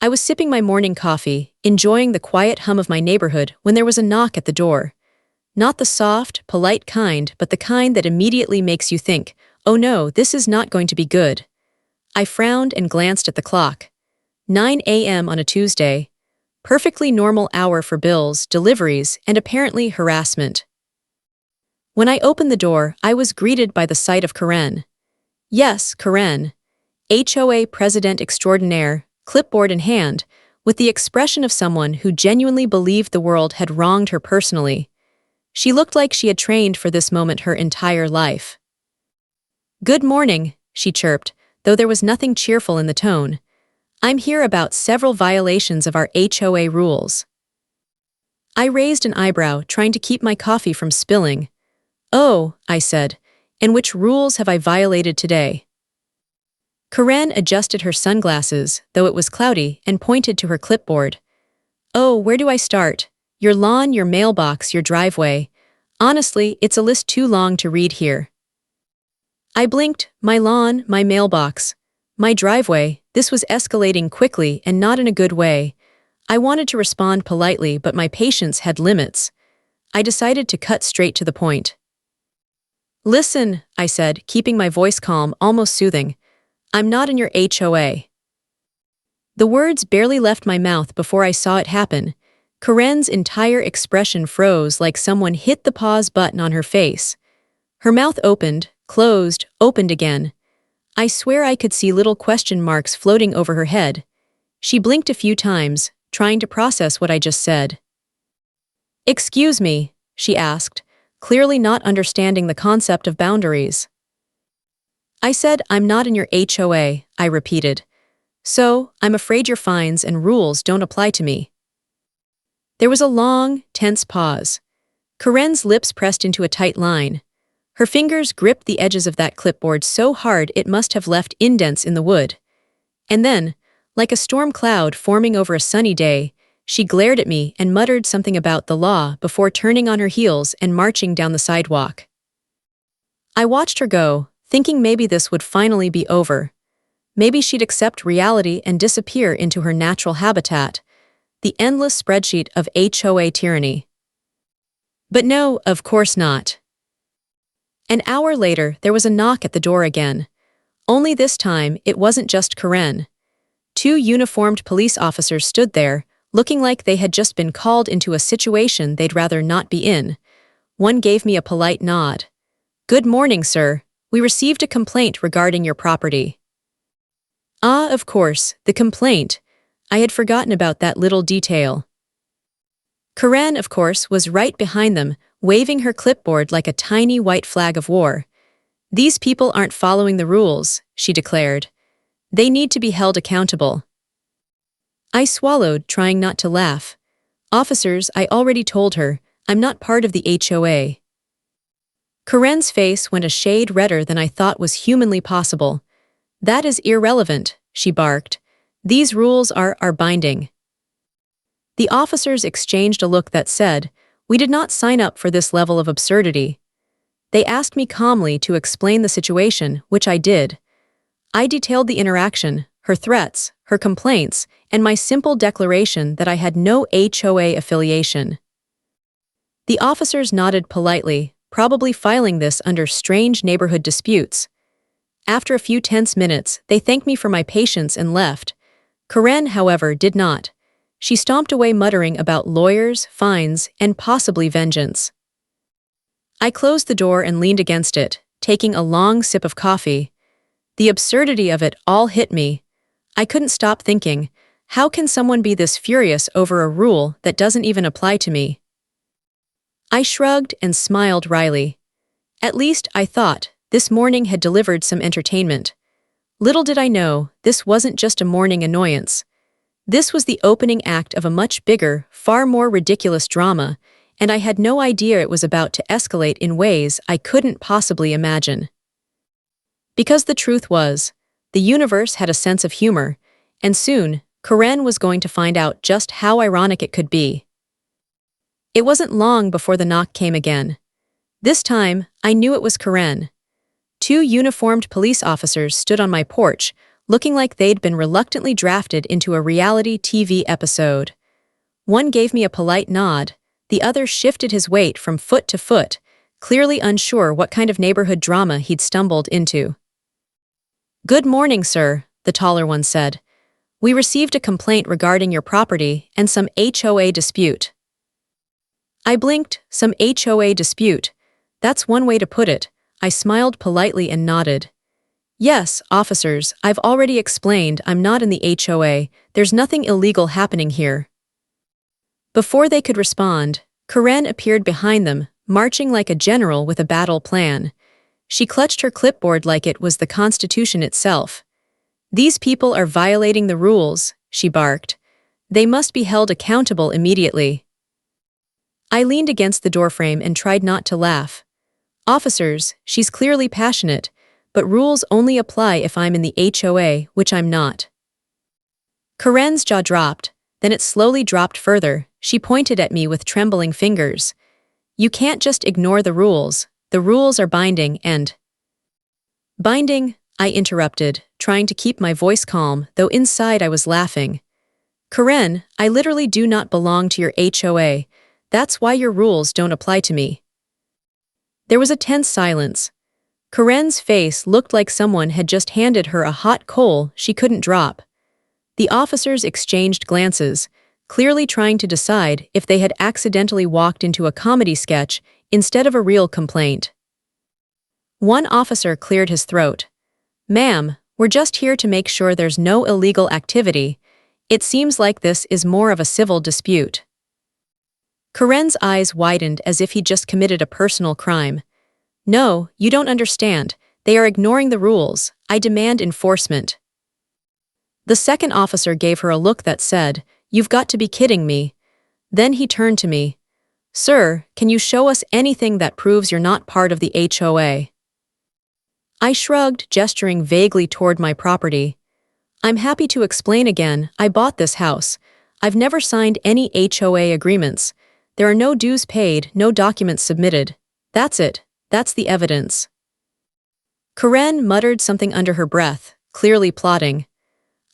I was sipping my morning coffee, enjoying the quiet hum of my neighborhood when there was a knock at the door. Not the soft, polite kind, but the kind that immediately makes you think, oh no, this is not going to be good. I frowned and glanced at the clock. 9 a.m. on a Tuesday. Perfectly normal hour for bills, deliveries, and apparently harassment. When I opened the door, I was greeted by the sight of Karen. Yes, Karen. HOA President Extraordinaire, clipboard in hand, with the expression of someone who genuinely believed the world had wronged her personally. She looked like she had trained for this moment her entire life. Good morning, she chirped, though there was nothing cheerful in the tone. I'm here about several violations of our HOA rules. I raised an eyebrow, trying to keep my coffee from spilling. Oh, I said, and which rules have I violated today? Karen adjusted her sunglasses, though it was cloudy, and pointed to her clipboard. Oh, where do I start? Your lawn, your mailbox, your driveway. Honestly, it's a list too long to read here. I blinked. My lawn, my mailbox, my driveway. This was escalating quickly and not in a good way. I wanted to respond politely, but my patience had limits. I decided to cut straight to the point. Listen, I said, keeping my voice calm, almost soothing. I'm not in your HOA. The words barely left my mouth before I saw it happen. Karen's entire expression froze like someone hit the pause button on her face. Her mouth opened, closed, opened again. I swear I could see little question marks floating over her head. She blinked a few times, trying to process what I just said. Excuse me, she asked, clearly not understanding the concept of boundaries. I said, I'm not in your HOA, I repeated. So, I'm afraid your fines and rules don't apply to me. There was a long, tense pause. Karen's lips pressed into a tight line. Her fingers gripped the edges of that clipboard so hard it must have left indents in the wood. And then, like a storm cloud forming over a sunny day, she glared at me and muttered something about the law before turning on her heels and marching down the sidewalk. I watched her go, thinking maybe this would finally be over. Maybe she'd accept reality and disappear into her natural habitat, the endless spreadsheet of HOA tyranny. But no, of course not. An hour later, there was a knock at the door again. Only this time, it wasn't just Karen. Two uniformed police officers stood there, looking like they had just been called into a situation they'd rather not be in. One gave me a polite nod. Good morning, sir. We received a complaint regarding your property. Ah, of course, the complaint. I had forgotten about that little detail. Karen, of course, was right behind them, waving her clipboard like a tiny white flag of war. These people aren't following the rules, she declared. They need to be held accountable. I swallowed, trying not to laugh. Officers, I already told her, I'm not part of the HOA. Karen's face went a shade redder than I thought was humanly possible. That is irrelevant, she barked. These rules are binding. The officers exchanged a look that said, we did not sign up for this level of absurdity. They asked me calmly to explain the situation, which I did. I detailed the interaction, her threats, her complaints, and my simple declaration that I had no HOA affiliation. The officers nodded politely, probably filing this under strange neighborhood disputes. After a few tense minutes, they thanked me for my patience and left. Karen, however, did not. She stomped away muttering about lawyers, fines, and possibly vengeance. I closed the door and leaned against it, taking a long sip of coffee. The absurdity of it all hit me. I couldn't stop thinking, how can someone be this furious over a rule that doesn't even apply to me? I shrugged and smiled wryly. At least, I thought, this morning had delivered some entertainment. Little did I know, this wasn't just a morning annoyance. This was the opening act of a much bigger, far more ridiculous drama, and I had no idea it was about to escalate in ways I couldn't possibly imagine. Because the truth was, the universe had a sense of humor, and soon, Karen was going to find out just how ironic it could be. It wasn't long before the knock came again. This time, I knew it was Karen. Two uniformed police officers stood on my porch, looking like they'd been reluctantly drafted into a reality TV episode. One gave me a polite nod, the other shifted his weight from foot to foot, clearly unsure what kind of neighborhood drama he'd stumbled into. "Good morning, sir," the taller one said. "We received a complaint regarding your property and some HOA dispute." I blinked. Some HOA dispute. That's one way to put it. I smiled politely and nodded. "Yes, officers, I've already explained I'm not in the HOA. There's nothing illegal happening here." Before they could respond, Karen appeared behind them, marching like a general with a battle plan. She clutched her clipboard like it was the Constitution itself. "These people are violating the rules," she barked. "They must be held accountable immediately." I leaned against the doorframe and tried not to laugh. "Officers, she's clearly passionate, but rules only apply if I'm in the HOA, which I'm not." Karen's jaw dropped, then it slowly dropped further. She pointed at me with trembling fingers. "You can't just ignore the rules are binding and—" "Binding?" I interrupted, trying to keep my voice calm, though inside I was laughing. "Karen, I literally do not belong to your HOA. That's why your rules don't apply to me." There was a tense silence. Karen's face looked like someone had just handed her a hot coal she couldn't drop. The officers exchanged glances, clearly trying to decide if they had accidentally walked into a comedy sketch instead of a real complaint. One officer cleared his throat. "Ma'am, we're just here to make sure there's no illegal activity. It seems like this is more of a civil dispute." Karen's eyes widened as if he'd just committed a personal crime. "No, you don't understand. They are ignoring the rules. I demand enforcement." The second officer gave her a look that said, "You've got to be kidding me." Then he turned to me. "Sir, can you show us anything that proves you're not part of the HOA?" I shrugged, gesturing vaguely toward my property. "I'm happy to explain again. I bought this house. I've never signed any HOA agreements. There are no dues paid, no documents submitted. That's it. That's the evidence." Karen muttered something under her breath, clearly plotting.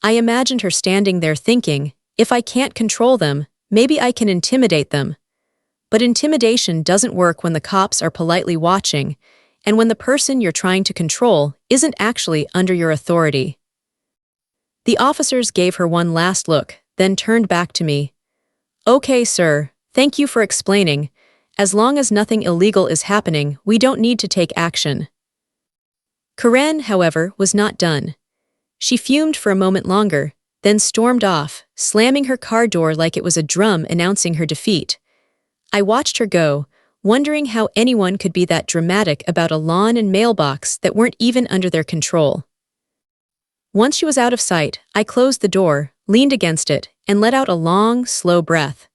I imagined her standing there thinking, if I can't control them, maybe I can intimidate them. But intimidation doesn't work when the cops are politely watching, and when the person you're trying to control isn't actually under your authority. The officers gave her one last look, then turned back to me. "Okay, sir, thank you for explaining. As long as nothing illegal is happening, we don't need to take action." Karen, however, was not done. She fumed for a moment longer, then stormed off, slamming her car door like it was a drum announcing her defeat. I watched her go, wondering how anyone could be that dramatic about a lawn and mailbox that weren't even under their control. Once she was out of sight, I closed the door, leaned against it, and let out a long, slow breath.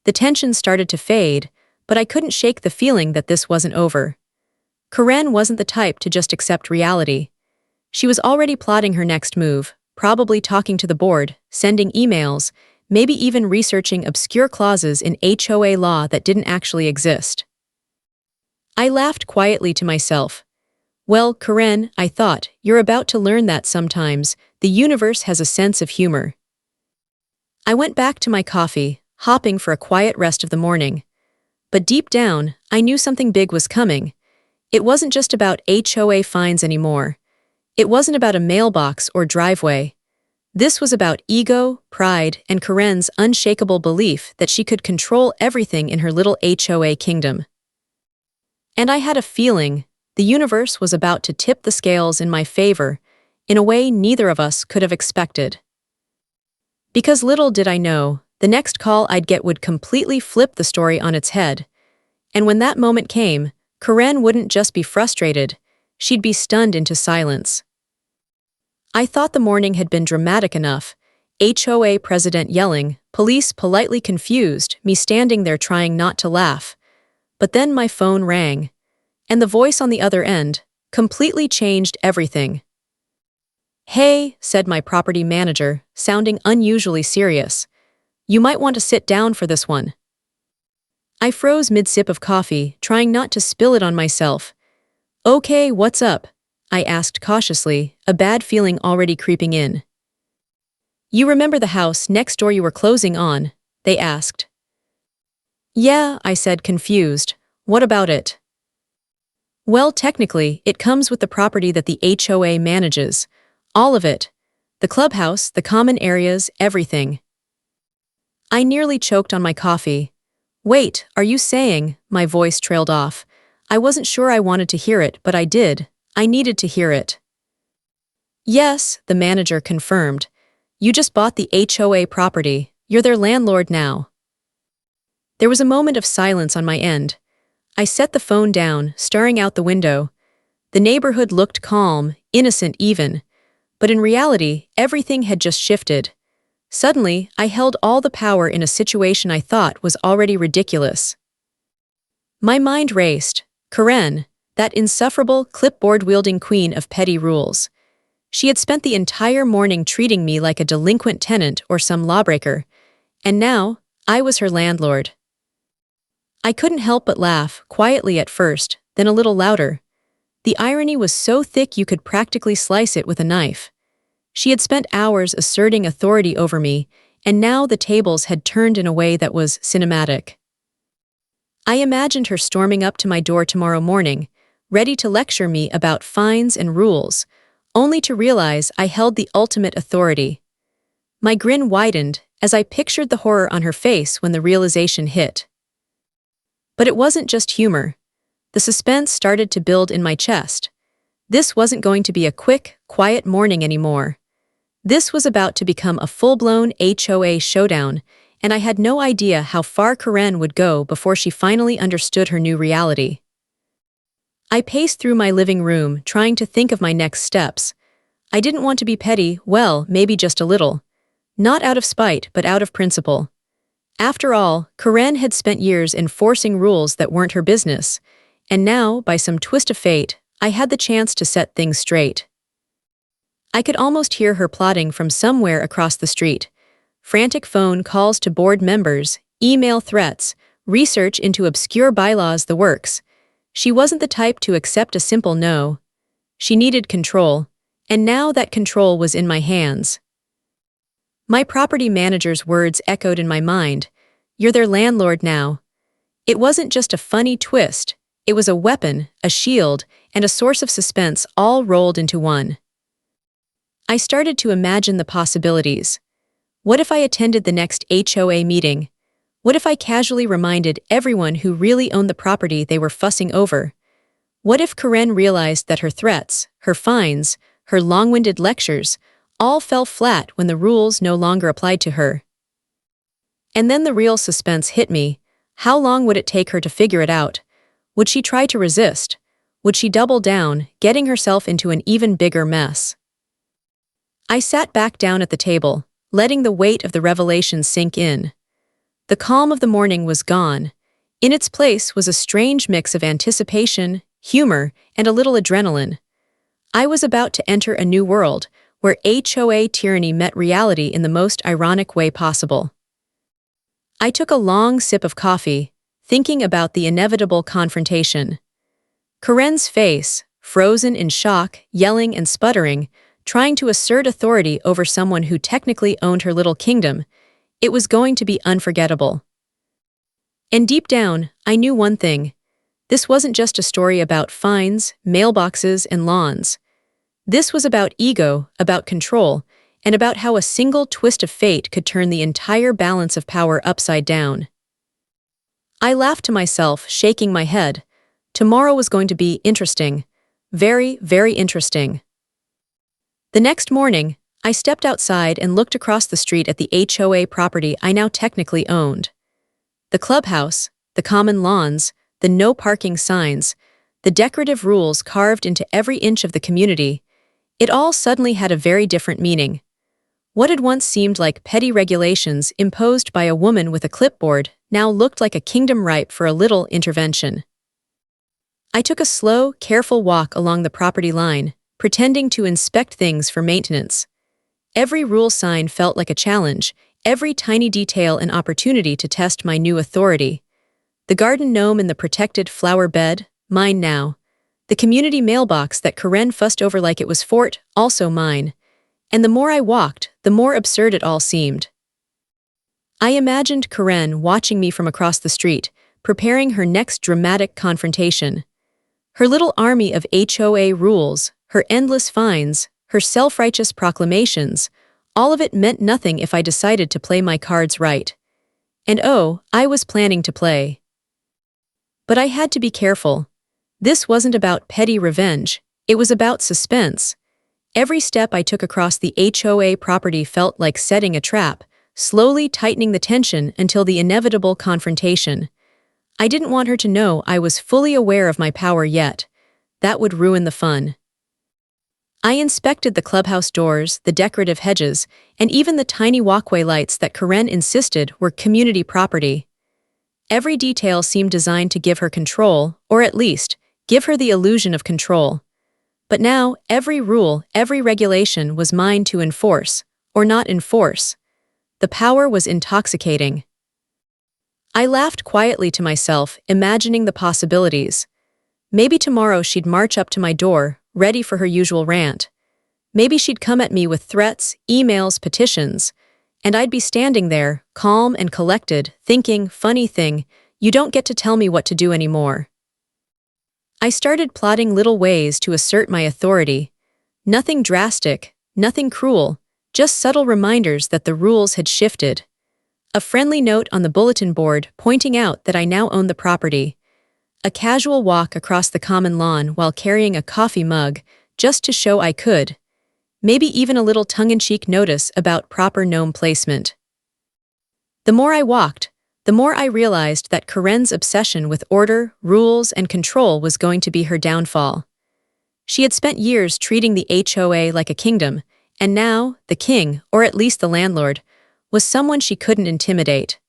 The tension started to fade, but I couldn't shake the feeling that this wasn't over. Karen wasn't the type to just accept reality. She was already plotting her next move, probably talking to the board, sending emails, maybe even researching obscure clauses in HOA law that didn't actually exist. I laughed quietly to myself. "Well, Karen," I thought, "you're about to learn that sometimes the universe has a sense of humor." I went back to my coffee, hopping for a quiet rest of the morning. But deep down, I knew something big was coming. It wasn't just about HOA fines anymore. It wasn't about a mailbox or driveway. This was about ego, pride, and Karen's unshakable belief that she could control everything in her little HOA kingdom. And I had a feeling the universe was about to tip the scales in my favor in a way neither of us could have expected. Because little did I know, the next call I'd get would completely flip the story on its head. And when that moment came, Karen wouldn't just be frustrated, she'd be stunned into silence. I thought the morning had been dramatic enough. HOA president yelling, police politely confused, me standing there trying not to laugh. But then my phone rang. And the voice on the other end completely changed everything. "Hey," said my property manager, sounding unusually serious. "You might want to sit down for this one." I froze mid-sip of coffee, trying not to spill it on myself. "Okay, what's up?" I asked cautiously, a bad feeling already creeping in. You remember the house next door you were closing on? They asked. Yeah, I said, confused. What about it? Well, technically, it comes with the property that the HOA manages. All of it. The clubhouse, the common areas, everything. I nearly choked on my coffee. Wait, are you saying? My voice trailed off. I wasn't sure I wanted to hear it, but I did. I needed to hear it. Yes, the manager confirmed. You just bought the HOA property. You're their landlord now. There was a moment of silence on my end. I set the phone down, staring out the window. The neighborhood looked calm, innocent even. But in reality, everything had just shifted. Suddenly, I held all the power in a situation I thought was already ridiculous. My mind raced. Karen, that insufferable, clipboard-wielding queen of petty rules. She had spent the entire morning treating me like a delinquent tenant or some lawbreaker. And now, I was her landlord. I couldn't help but laugh, quietly at first, then a little louder. The irony was so thick you could practically slice it with a knife. She had spent hours asserting authority over me, and now the tables had turned in a way that was cinematic. I imagined her storming up to my door tomorrow morning, ready to lecture me about fines and rules, only to realize I held the ultimate authority. My grin widened as I pictured the horror on her face when the realization hit. But it wasn't just humor. The suspense started to build in my chest. This wasn't going to be a quick, quiet morning anymore. This was about to become a full-blown HOA showdown, and I had no idea how far Karen would go before she finally understood her new reality. I paced through my living room, trying to think of my next steps. I didn't want to be petty, well, maybe just a little. Not out of spite, but out of principle. After all, Karen had spent years enforcing rules that weren't her business, and now, by some twist of fate, I had the chance to set things straight. I could almost hear her plotting from somewhere across the street. Frantic phone calls to board members, email threats, research into obscure bylaws, the works. She wasn't the type to accept a simple no. She needed control, and now that control was in my hands. My property manager's words echoed in my mind. You're their landlord now. It wasn't just a funny twist. It was a weapon, a shield, and a source of suspense all rolled into one. I started to imagine the possibilities. What if I attended the next HOA meeting? What if I casually reminded everyone who really owned the property they were fussing over? What if Karen realized that her threats, her fines, her long-winded lectures, all fell flat when the rules no longer applied to her? And then the real suspense hit me. How long would it take her to figure it out? Would she try to resist? Would she double down, getting herself into an even bigger mess? I sat back down at the table, letting the weight of the revelation sink in. The calm of the morning was gone. In its place was a strange mix of anticipation, humor, and a little adrenaline. I was about to enter a new world, where HOA tyranny met reality in the most ironic way possible. I took a long sip of coffee, thinking about the inevitable confrontation. Karen's face, frozen in shock, yelling and sputtering, trying to assert authority over someone who technically owned her little kingdom, it was going to be unforgettable. And deep down, I knew one thing. This wasn't just a story about fines, mailboxes, and lawns. This was about ego, about control, and about how a single twist of fate could turn the entire balance of power upside down. I laughed to myself, shaking my head. Tomorrow was going to be interesting. Very, very interesting. The next morning, I stepped outside and looked across the street at the HOA property I now technically owned. The clubhouse, the common lawns, the no parking signs, the decorative rules carved into every inch of the community, it all suddenly had a very different meaning. What had once seemed like petty regulations imposed by a woman with a clipboard now looked like a kingdom ripe for a little intervention. I took a slow, careful walk along the property line, pretending to inspect things for maintenance. Every rule sign felt like a challenge, every tiny detail an opportunity to test my new authority. The garden gnome in the protected flower bed, mine now. The community mailbox that Karen fussed over like it was fort, also mine. And the more I walked, the more absurd it all seemed. I imagined Karen watching me from across the street, preparing her next dramatic confrontation. Her little army of HOA rules, her endless fines, her self-righteous proclamations, all of it meant nothing if I decided to play my cards right. And oh, I was planning to play. But I had to be careful. This wasn't about petty revenge, it was about suspense. Every step I took across the HOA property felt like setting a trap, slowly tightening the tension until the inevitable confrontation. I didn't want her to know I was fully aware of my power yet. That would ruin the fun. I inspected the clubhouse doors, the decorative hedges, and even the tiny walkway lights that Karen insisted were community property. Every detail seemed designed to give her control, or at least, give her the illusion of control. But now, every rule, every regulation was mine to enforce, or not enforce. The power was intoxicating. I laughed quietly to myself, imagining the possibilities. Maybe tomorrow she'd march up to my door, ready for her usual rant. Maybe she'd come at me with threats, emails, petitions, and I'd be standing there, calm and collected, thinking, funny thing, you don't get to tell me what to do anymore. I started plotting little ways to assert my authority. Nothing drastic, nothing cruel, just subtle reminders that the rules had shifted. A friendly note on the bulletin board pointing out that I now own the property. A casual walk across the common lawn while carrying a coffee mug, just to show I could. Maybe even a little tongue-in-cheek notice about proper gnome placement. The more I walked, the more I realized that Karen's obsession with order, rules, and control was going to be her downfall. She had spent years treating the HOA like a kingdom, and now, the king, or at least the landlord, was someone she couldn't intimidate.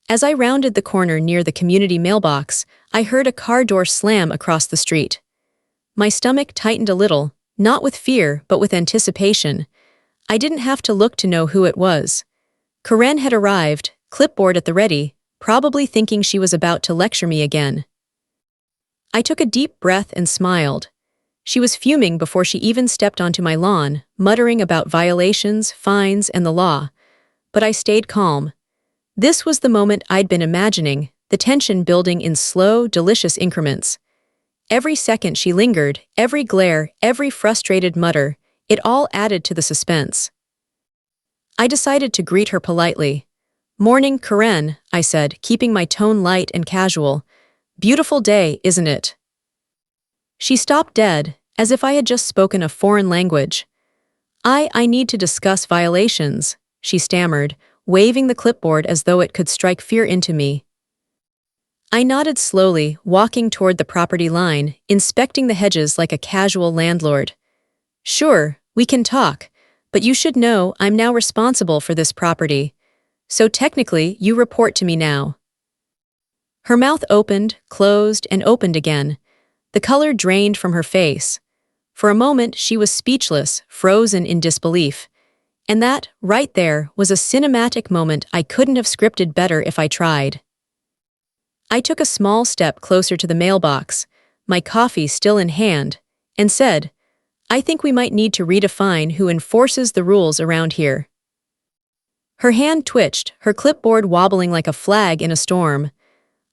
As I rounded the corner near the community mailbox, I heard a car door slam across the street. My stomach tightened a little, not with fear but with anticipation. I didn't have to look to know who it was. Karen had arrived, clipboard at the ready, probably thinking she was about to lecture me again. I took a deep breath and smiled. She was fuming before she even stepped onto my lawn, muttering about violations, fines, and the law. But I stayed calm. This was the moment I'd been imagining, the tension building in slow, delicious increments. Every second she lingered, every glare, every frustrated mutter, it all added to the suspense. I decided to greet her politely. "Morning, Karen," I said, keeping my tone light and casual. "Beautiful day, isn't it?" She stopped dead, as if I had just spoken a foreign language. I need to discuss violations," she stammered, waving the clipboard as though it could strike fear into me. I nodded slowly, walking toward the property line, inspecting the hedges like a casual landlord. "Sure, we can talk, but you should know I'm now responsible for this property. So technically, you report to me now." Her mouth opened, closed, and opened again. The color drained from her face. For a moment, she was speechless, frozen in disbelief. And that, right there, was a cinematic moment I couldn't have scripted better if I tried. I took a small step closer to the mailbox, my coffee still in hand, and said, "I think we might need to redefine who enforces the rules around here." Her hand twitched, her clipboard wobbling like a flag in a storm.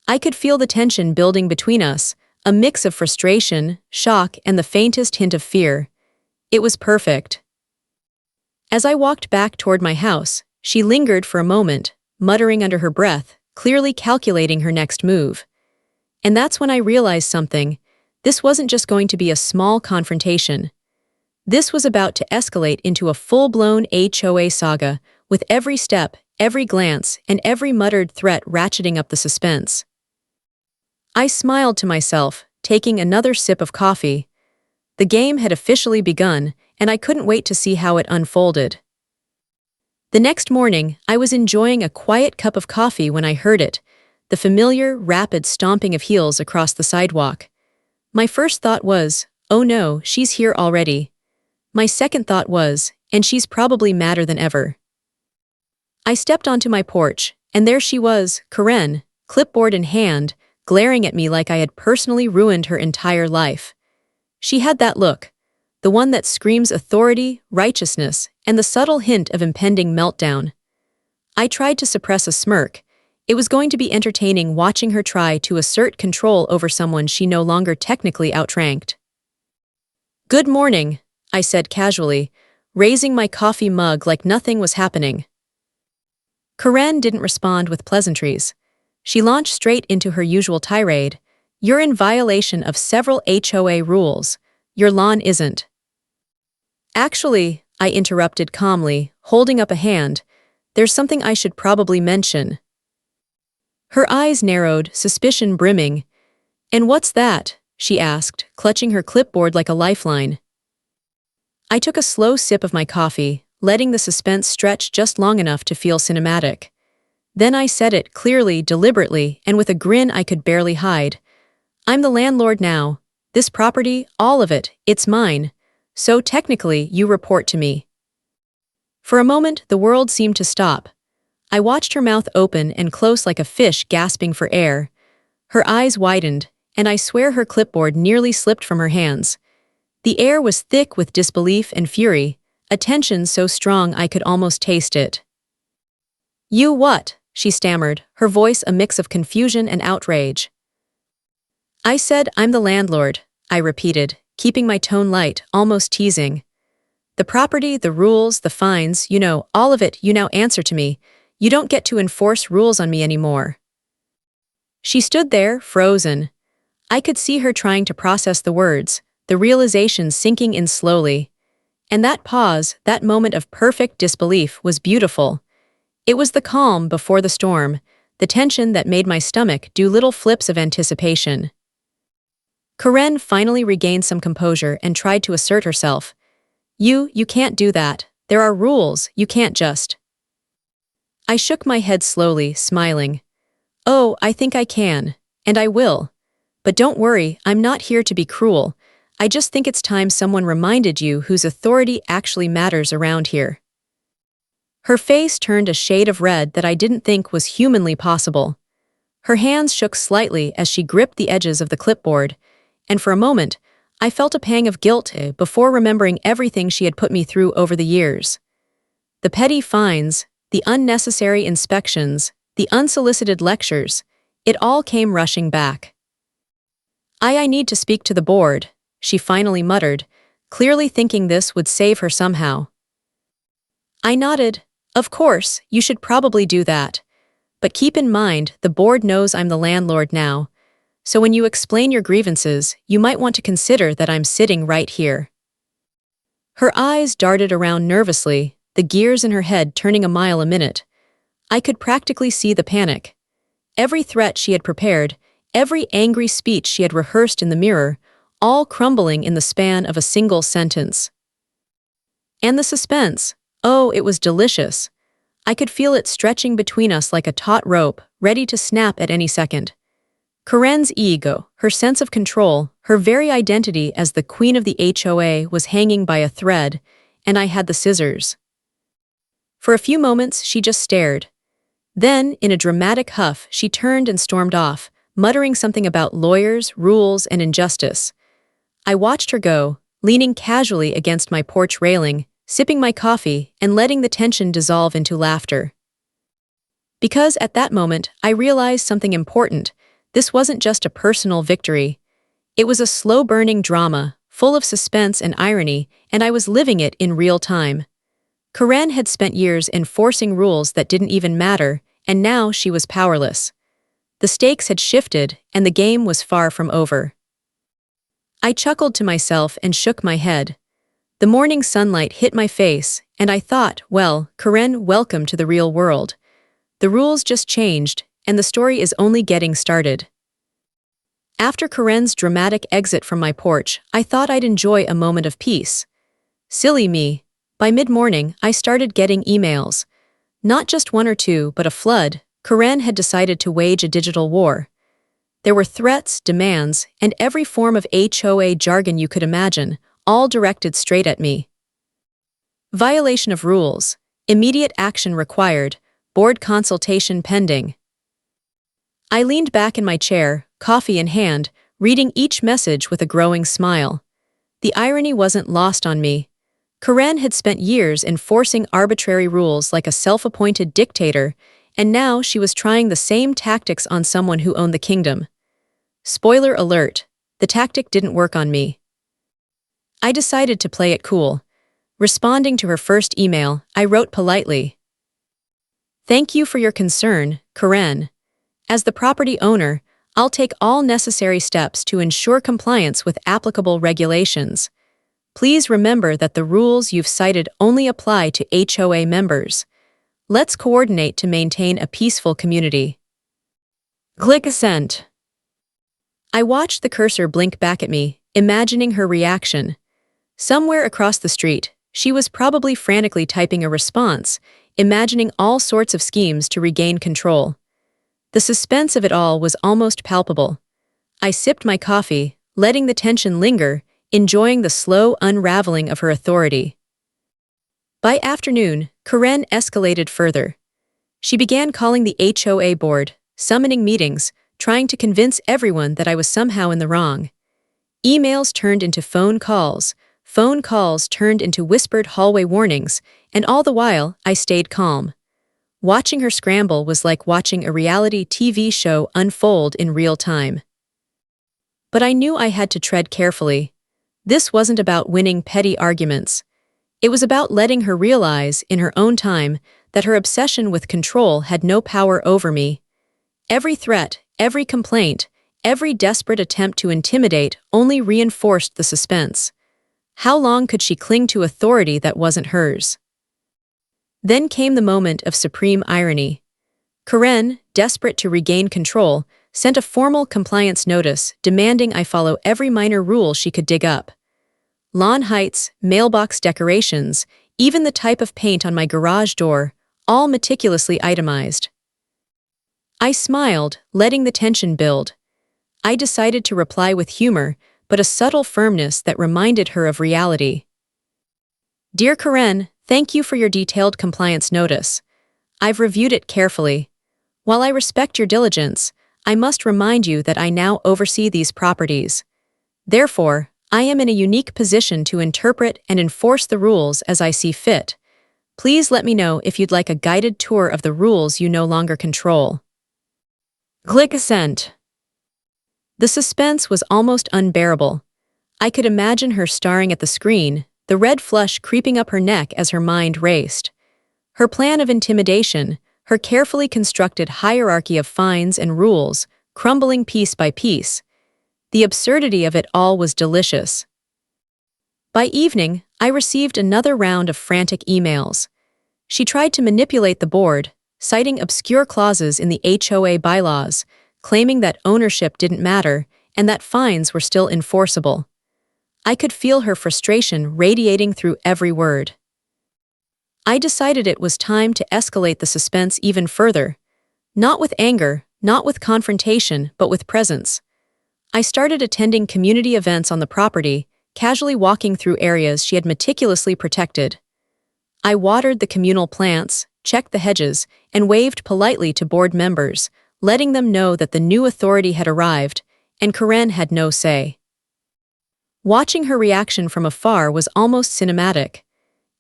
I could feel the tension building between us, a mix of frustration, shock, and the faintest hint of fear. It was perfect. As I walked back toward my house, she lingered for a moment, muttering under her breath, clearly calculating her next move. And that's when I realized something. This wasn't just going to be a small confrontation. This was about to escalate into a full-blown HOA saga, with every step, every glance, and every muttered threat ratcheting up the suspense. I smiled to myself, taking another sip of coffee. The game had officially begun, and I couldn't wait to see how it unfolded. The next morning, I was enjoying a quiet cup of coffee when I heard it, the familiar, rapid stomping of heels across the sidewalk. My first thought was, oh no, she's here already. My second thought was, and she's probably madder than ever. I stepped onto my porch, and there she was, Karen, clipboard in hand, glaring at me like I had personally ruined her entire life. She had that look, the one that screams authority, righteousness, and the subtle hint of impending meltdown. I tried to suppress a smirk. It was going to be entertaining watching her try to assert control over someone she no longer technically outranked. "Good morning," I said casually, raising my coffee mug like nothing was happening. Karen didn't respond with pleasantries. She launched straight into her usual tirade. "You're in violation of several HOA rules. Your lawn isn't." "Actually," I interrupted calmly, holding up a hand, "there's something I should probably mention." Her eyes narrowed, suspicion brimming. "And what's that?" she asked, clutching her clipboard like a lifeline. I took a slow sip of my coffee, letting the suspense stretch just long enough to feel cinematic. Then I said it clearly, deliberately, and with a grin I could barely hide. "I'm the landlord now. This property, all of it, it's mine. So technically, you report to me." For a moment, the world seemed to stop. I watched her mouth open and close like a fish gasping for air. Her eyes widened, and I swear her clipboard nearly slipped from her hands. The air was thick with disbelief and fury, a tension so strong I could almost taste it. "You what?" she stammered, her voice a mix of confusion and outrage. "I said I'm the landlord," I repeated, keeping my tone light, almost teasing. "The property, the rules, the fines, all of it, you now answer to me. You don't get to enforce rules on me anymore." She stood there, frozen. I could see her trying to process the words, the realization sinking in slowly. And that pause, that moment of perfect disbelief, was beautiful. It was the calm before the storm, the tension that made my stomach do little flips of anticipation. Karen finally regained some composure and tried to assert herself. You can't do that. There are rules, you can't just." I shook my head slowly, smiling. "Oh, I think I can. And I will. But don't worry, I'm not here to be cruel. I just think it's time someone reminded you whose authority actually matters around here." Her face turned a shade of red that I didn't think was humanly possible. Her hands shook slightly as she gripped the edges of the clipboard, and for a moment, I felt a pang of guilt before remembering everything she had put me through over the years. The petty fines, the unnecessary inspections, the unsolicited lectures, it all came rushing back. I need to speak to the board," she finally muttered, clearly thinking this would save her somehow. I nodded. "Of course, you should probably do that. But keep in mind, the board knows I'm the landlord now. So when you explain your grievances, you might want to consider that I'm sitting right here." Her eyes darted around nervously, the gears in her head turning a mile a minute. I could practically see the panic. Every threat she had prepared, every angry speech she had rehearsed in the mirror, all crumbling in the span of a single sentence. And the suspense, oh, it was delicious. I could feel it stretching between us like a taut rope, ready to snap at any second. Karen's ego, her sense of control, her very identity as the queen of the HOA was hanging by a thread, and I had the scissors. For a few moments, she just stared. Then, in a dramatic huff, she turned and stormed off, muttering something about lawyers, rules, and injustice. I watched her go, leaning casually against my porch railing, sipping my coffee, and letting the tension dissolve into laughter. Because at that moment, I realized something important. This wasn't just a personal victory. It was a slow-burning drama, full of suspense and irony, and I was living it in real time. Karen had spent years enforcing rules that didn't even matter, and now she was powerless. The stakes had shifted, and the game was far from over. I chuckled to myself and shook my head. The morning sunlight hit my face, and I thought, well, Karen, welcome to the real world. The rules just changed, and the story is only getting started. After Karen's dramatic exit from my porch, I thought I'd enjoy a moment of peace. Silly me. By mid-morning, I started getting emails. Not just one or two, but a flood. Karen had decided to wage a digital war. There were threats, demands, and every form of HOA jargon you could imagine, all directed straight at me. Violation of rules, immediate action required, board consultation pending. I leaned back in my chair, coffee in hand, reading each message with a growing smile. The irony wasn't lost on me. Karen had spent years enforcing arbitrary rules like a self-appointed dictator, and now she was trying the same tactics on someone who owned the kingdom. Spoiler alert, the tactic didn't work on me. I decided to play it cool. Responding to her first email, I wrote politely, "Thank you for your concern, Karen. As the property owner, I'll take all necessary steps to ensure compliance with applicable regulations. Please remember that the rules you've cited only apply to HOA members. Let's coordinate to maintain a peaceful community." Click send. I watched the cursor blink back at me, imagining her reaction. Somewhere across the street, she was probably frantically typing a response, imagining all sorts of schemes to regain control. The suspense of it all was almost palpable. I sipped my coffee, letting the tension linger, enjoying the slow unraveling of her authority. By afternoon, Karen escalated further. She began calling the HOA board, summoning meetings, trying to convince everyone that I was somehow in the wrong. Emails turned into phone calls turned into whispered hallway warnings, and all the while, I stayed calm. Watching her scramble was like watching a reality TV show unfold in real time. But I knew I had to tread carefully. This wasn't about winning petty arguments. It was about letting her realize, in her own time, that her obsession with control had no power over me. Every threat, every complaint, every desperate attempt to intimidate only reinforced the suspense. How long could she cling to authority that wasn't hers? Then came the moment of supreme irony. Karen, desperate to regain control, sent a formal compliance notice demanding I follow every minor rule she could dig up. Lawn heights, mailbox decorations, even the type of paint on my garage door, all meticulously itemized. I smiled, letting the tension build. I decided to reply with humor, but a subtle firmness that reminded her of reality. "Dear Karen, thank you for your detailed compliance notice. I've reviewed it carefully. While I respect your diligence, I must remind you that I now oversee these properties. Therefore, I am in a unique position to interpret and enforce the rules as I see fit. Please let me know if you'd like a guided tour of the rules you no longer control." Click send. The suspense was almost unbearable. I could imagine her staring at the screen, the red flush creeping up her neck as her mind raced. Her plan of intimidation, her carefully constructed hierarchy of fines and rules, crumbling piece by piece. The absurdity of it all was delicious. By evening, I received another round of frantic emails. She tried to manipulate the board, citing obscure clauses in the HOA bylaws, claiming that ownership didn't matter and that fines were still enforceable. I could feel her frustration radiating through every word. I decided it was time to escalate the suspense even further. Not with anger, not with confrontation, but with presence. I started attending community events on the property, casually walking through areas she had meticulously protected. I watered the communal plants, checked the hedges, and waved politely to board members, letting them know that the new authority had arrived, and Karen had no say. Watching her reaction from afar was almost cinematic.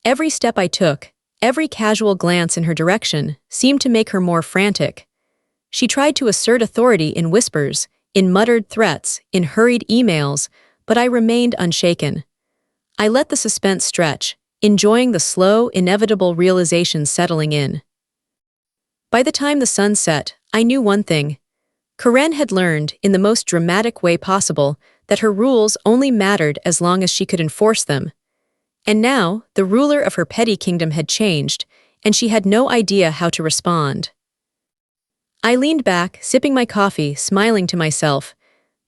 Every step I took, every casual glance in her direction, seemed to make her more frantic. She tried to assert authority in whispers, in muttered threats, in hurried emails, but I remained unshaken. I let the suspense stretch, enjoying the slow, inevitable realization settling in. By the time the sun set, I knew one thing. Karen had learned, in the most dramatic way possible, that her rules only mattered as long as she could enforce them. And now, the ruler of her petty kingdom had changed, and she had no idea how to respond. I leaned back, sipping my coffee, smiling to myself.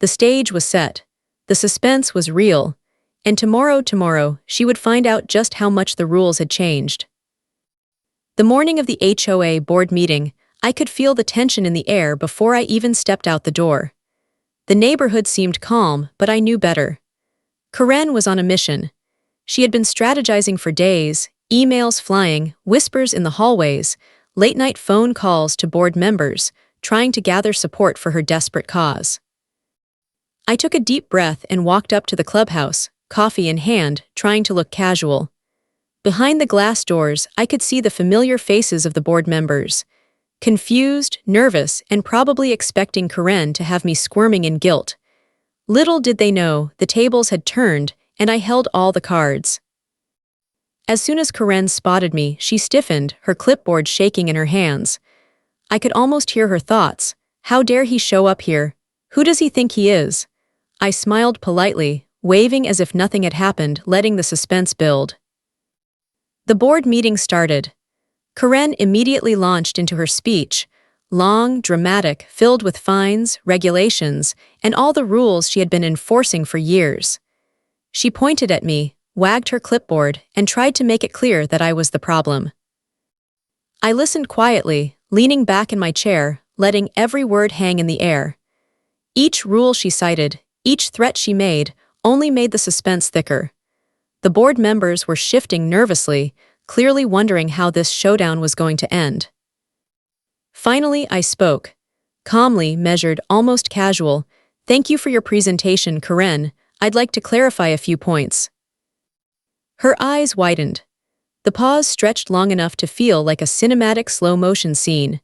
The stage was set. The suspense was real. And tomorrow, she would find out just how much the rules had changed. The morning of the HOA board meeting, I could feel the tension in the air before I even stepped out the door. The neighborhood seemed calm, but I knew better. Karen was on a mission. She had been strategizing for days, emails flying, whispers in the hallways, late-night phone calls to board members, trying to gather support for her desperate cause. I took a deep breath and walked up to the clubhouse, coffee in hand, trying to look casual. Behind the glass doors, I could see the familiar faces of the board members. Confused, nervous, and probably expecting Karen to have me squirming in guilt. Little did they know, the tables had turned, and I held all the cards. As soon as Karen spotted me, she stiffened, her clipboard shaking in her hands. I could almost hear her thoughts. How dare he show up here? Who does he think he is? I smiled politely, waving as if nothing had happened, letting the suspense build. The board meeting started. Karen immediately launched into her speech, long, dramatic, filled with fines, regulations, and all the rules she had been enforcing for years. She pointed at me, wagged her clipboard, and tried to make it clear that I was the problem. I listened quietly, leaning back in my chair, letting every word hang in the air. Each rule she cited, each threat she made, only made the suspense thicker. The board members were shifting nervously, clearly wondering how this showdown was going to end. Finally, I spoke. Calmly, measured, almost casual. "Thank you for your presentation, Karen. I'd like to clarify a few points." Her eyes widened. The pause stretched long enough to feel like a cinematic slow-motion scene.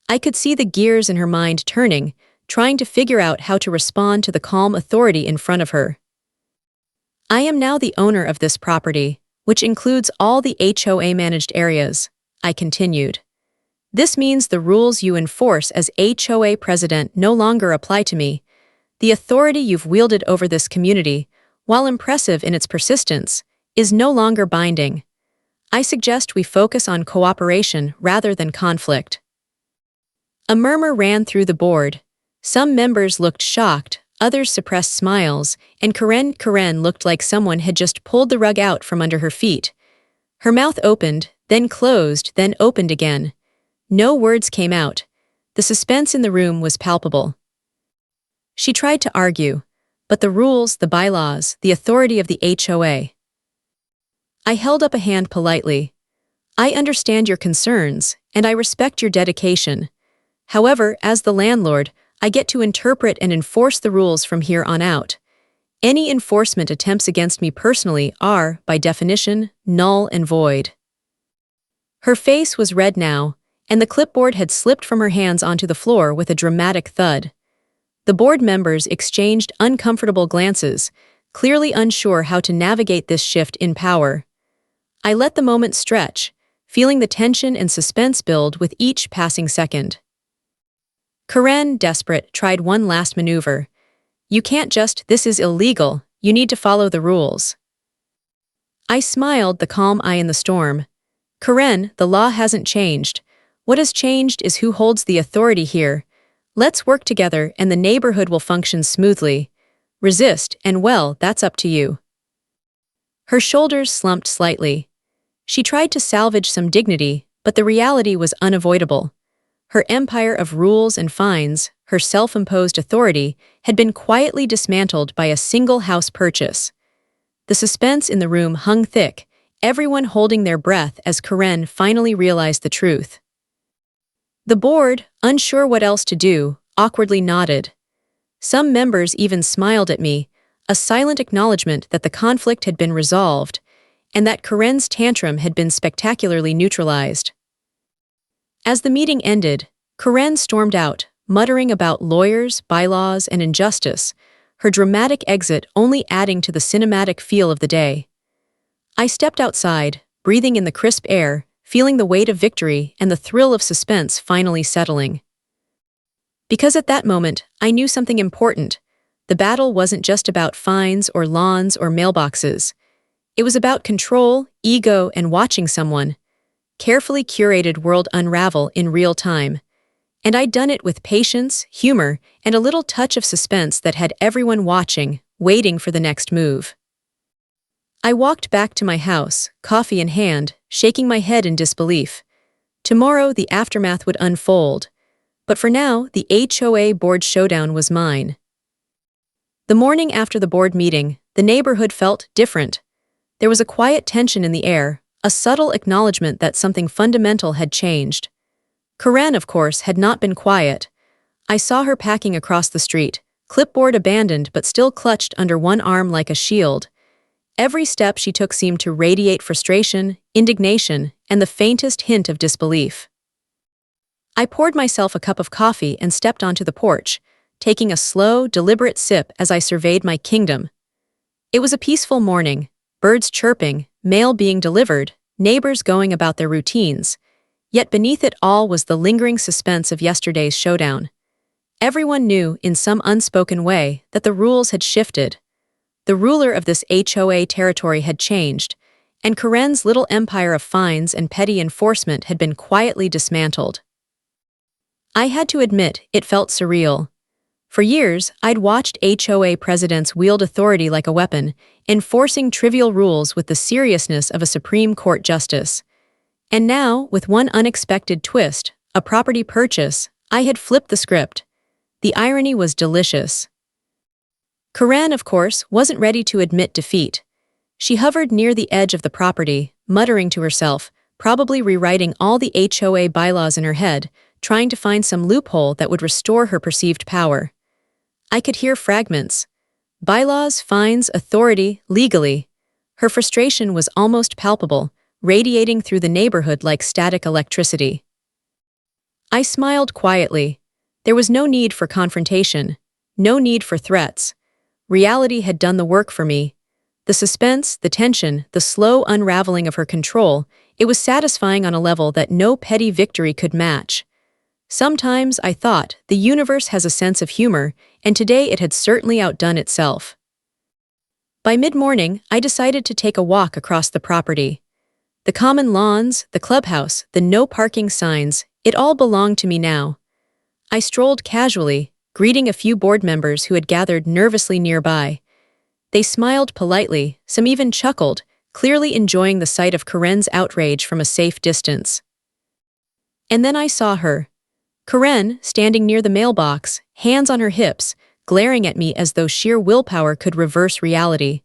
I could see the gears in her mind turning, trying to figure out how to respond to the calm authority in front of her. "I am now the owner of this property, which includes all the HOA-managed areas," I continued. "This means the rules you enforce as HOA president no longer apply to me. The authority you've wielded over this community, while impressive in its persistence, is no longer binding. I suggest we focus on cooperation rather than conflict." A murmur ran through the board. Some members looked shocked, others suppressed smiles, and Karen looked like someone had just pulled the rug out from under her feet. Her mouth opened, then closed, then opened again. No words came out. The suspense in the room was palpable. She tried to argue, but the rules, the bylaws, the authority of the HOA. I held up a hand politely. "I understand your concerns, and I respect your dedication. However, as the landlord, I get to interpret and enforce the rules from here on out. Any enforcement attempts against me personally are, by definition, null and void." Her face was red now, and the clipboard had slipped from her hands onto the floor with a dramatic thud. The board members exchanged uncomfortable glances, clearly unsure how to navigate this shift in power. I let the moment stretch, feeling the tension and suspense build with each passing second. Karen, desperate, tried one last maneuver. "You can't just, this is illegal, you need to follow the rules." I smiled, the calm eye in the storm. "Karen, the law hasn't changed. What has changed is who holds the authority here. Let's work together and the neighborhood will function smoothly. Resist, and well, that's up to you." Her shoulders slumped slightly. She tried to salvage some dignity, but the reality was unavoidable. Her empire of rules and fines, her self-imposed authority, had been quietly dismantled by a single house purchase. The suspense in the room hung thick, everyone holding their breath as Karen finally realized the truth. The board, unsure what else to do, awkwardly nodded. Some members even smiled at me, a silent acknowledgement that the conflict had been resolved, and that Karen's tantrum had been spectacularly neutralized. As the meeting ended, Karen stormed out, muttering about lawyers, bylaws, and injustice, her dramatic exit only adding to the cinematic feel of the day. I stepped outside, breathing in the crisp air, feeling the weight of victory and the thrill of suspense finally settling. Because at that moment, I knew something important. The battle wasn't just about fines or lawns or mailboxes. It was about control, ego, and watching someone, carefully curated world unravel in real time. And I'd done it with patience, humor, and a little touch of suspense that had everyone watching, waiting for the next move. I walked back to my house, coffee in hand, shaking my head in disbelief. Tomorrow the aftermath would unfold, but for now the HOA board showdown was mine. The morning after the board meeting, the neighborhood felt different. There was a quiet tension in the air, a subtle acknowledgement that something fundamental had changed. Karen, of course, had not been quiet. I saw her packing across the street, clipboard abandoned but still clutched under one arm like a shield. Every step she took seemed to radiate frustration, indignation, and the faintest hint of disbelief. I poured myself a cup of coffee and stepped onto the porch, taking a slow, deliberate sip as I surveyed my kingdom. It was a peaceful morning, birds chirping, mail being delivered, neighbors going about their routines. Yet beneath it all was the lingering suspense of yesterday's showdown. Everyone knew, in some unspoken way, that the rules had shifted. The ruler of this HOA territory had changed, and Karen's little empire of fines and petty enforcement had been quietly dismantled. I had to admit, it felt surreal. For years, I'd watched HOA presidents wield authority like a weapon, enforcing trivial rules with the seriousness of a Supreme Court justice. And now, with one unexpected twist, a property purchase, I had flipped the script. The irony was delicious. Karen, of course, wasn't ready to admit defeat. She hovered near the edge of the property, muttering to herself, probably rewriting all the HOA bylaws in her head, trying to find some loophole that would restore her perceived power. I could hear fragments. Bylaws, fines, authority, legally. Her frustration was almost palpable, radiating through the neighborhood like static electricity. I smiled quietly. There was no need for confrontation, no need for threats. Reality had done the work for me. The suspense, the tension, the slow unraveling of her control, it was satisfying on a level that no petty victory could match. Sometimes, I thought, the universe has a sense of humor, and today it had certainly outdone itself. By mid-morning, I decided to take a walk across the property. The common lawns, the clubhouse, the no parking signs, it all belonged to me now. I strolled casually, greeting a few board members who had gathered nervously nearby. They smiled politely, some even chuckled, clearly enjoying the sight of Karen's outrage from a safe distance. And then I saw her. Karen, standing near the mailbox, hands on her hips, glaring at me as though sheer willpower could reverse reality.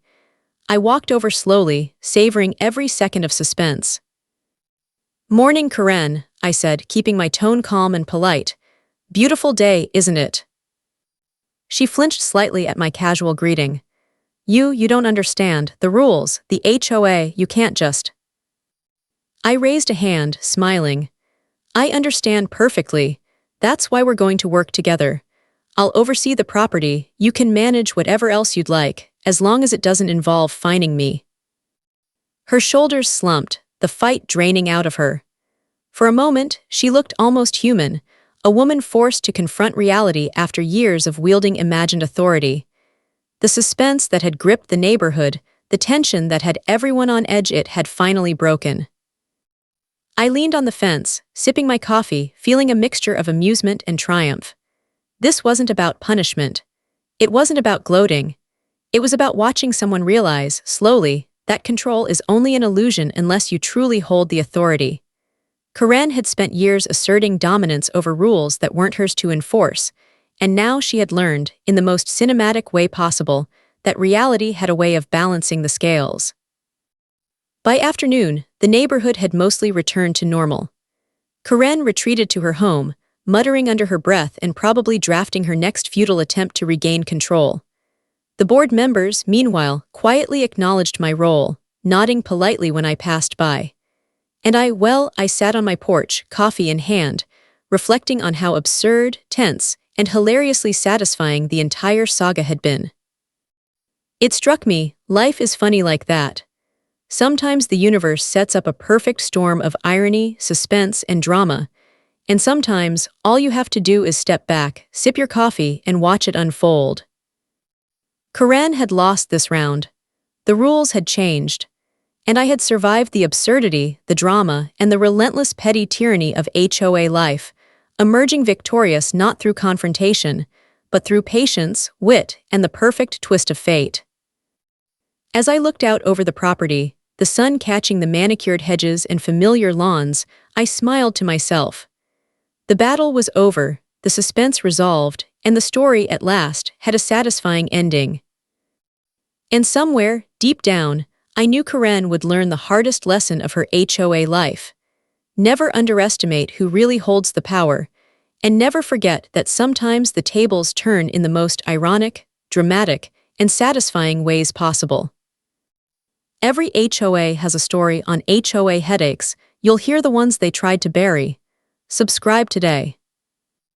I walked over slowly, savoring every second of suspense. "Morning, Karen," I said, keeping my tone calm and polite. "Beautiful day, isn't it?" She flinched slightly at my casual greeting. You don't understand. The rules, the HOA, you can't just." I raised a hand, smiling. "I understand perfectly. That's why we're going to work together. I'll oversee the property, you can manage whatever else you'd like, as long as it doesn't involve fining me." Her shoulders slumped, the fight draining out of her. For a moment, she looked almost human, a woman forced to confront reality after years of wielding imagined authority. The suspense that had gripped the neighborhood, the tension that had everyone on edge, it had finally broken. I leaned on the fence, sipping my coffee, feeling a mixture of amusement and triumph. This wasn't about punishment. It wasn't about gloating. It was about watching someone realize, slowly, that control is only an illusion unless you truly hold the authority. Karen had spent years asserting dominance over rules that weren't hers to enforce, and now she had learned, in the most cinematic way possible, that reality had a way of balancing the scales. By afternoon, the neighborhood had mostly returned to normal. Karen retreated to her home, muttering under her breath and probably drafting her next futile attempt to regain control. The board members, meanwhile, quietly acknowledged my role, nodding politely when I passed by. And I sat on my porch, coffee in hand, reflecting on how absurd, tense, and hilariously satisfying the entire saga had been. It struck me, life is funny like that. Sometimes the universe sets up a perfect storm of irony, suspense, and drama, and sometimes all you have to do is step back, sip your coffee, and watch it unfold. Karen had lost this round. The rules had changed, and I had survived the absurdity, the drama, and the relentless petty tyranny of HOA life, emerging victorious not through confrontation, but through patience, wit, and the perfect twist of fate. As I looked out over the property, the sun catching the manicured hedges and familiar lawns, I smiled to myself. The battle was over, the suspense resolved, and the story, at last, had a satisfying ending. And somewhere, deep down, I knew Karen would learn the hardest lesson of her HOA life. Never underestimate who really holds the power, And never forget that sometimes the tables turn in the most ironic, dramatic, and satisfying ways possible. Every HOA has a story on HOA Headaches. You'll hear the ones they tried to bury. Subscribe today.